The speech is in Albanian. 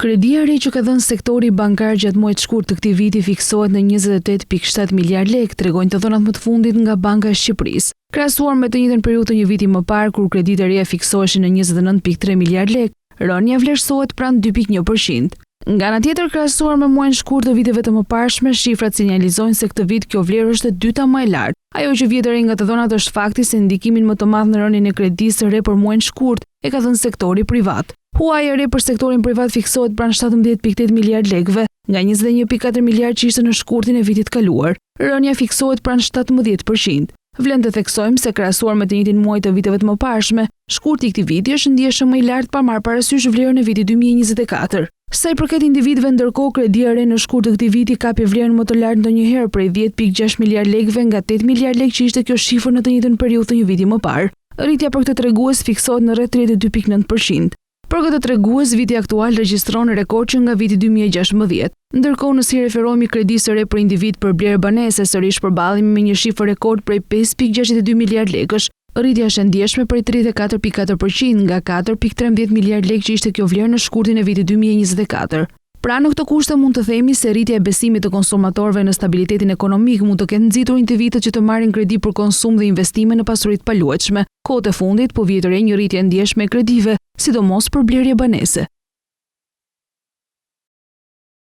Kredia e re që ka dhënë sektori bankar gjatë muajit shkurt të këtij viti fiksohet në 28.7 miliard lekë, tregojnë të dhënat më të fundit nga Banka e Shqipërisë. Krahasuar me të njëjtën periudhë të një viti më parë, kur kreditë e reja fiksoheshin në 29.3 miliard lekë, rënja vlerësohet pranë 2.1%. Nga ana tjetër, krahasuar me muajin shkurt të viteve të mëparshme, shifrat sinjalizojnë se këtë vit kjo vlerë është e dyta më e lartë. Ajo që vjet e re nga të dhënat është fakti se ndikimin më të madh në rënien e kredisë së re për muajin shkurt e ka dhënë sektori privat. Huaji i re për sektorin privat fiksohet pranë 17.8 miliard lekëve, nga 21.4 miliard që ishte në shkurtin e vitit kaluar. Rënja fiksohet pranë 17%. Vlen të theksojmë se krahasuar me të njëjtin muaj të viteve të mëparshme, shkurti i këtij viti është ndjeshëm më i lartë pa marrë parasysh vlerën e vitit 2024. Sa i përket individëve, ndërkohë kredia e re në shkurt të këtij viti kapi vlerën më të lartë ndonjëherë prej 10.6 miliard lekëve nga 8 miliard lekë që ishte kjo shifër në të njëjtën periudhë të një viti më parë. Rritja për këtë tregues fiksohet në rreth 32.9%. Për këtë tregues, viti aktual regjistron rekord që nga viti 2016. Ndërkohë, nëse i referohemi kredisë së re për individ për blerë banese, sërish përballemi me një shifër rekord prej 5.62 miliard lekësh. Rritja është e ndjeshme prej 34.4% nga 4.13 miliard lekë që ishte kjo vlerë në shkurtin e vitit 2024. Pra në këto kushte mund të themi se rritja e besimit të konsumatorëve në stabilitetin ekonomik mund të ketë nxitur individët që të marrin kredi për konsum dhe investime në pasuritë paluajtshme. Kohët e fundit po vjet re një rritje e ndjeshme e kredive, sidomos për blerje banese.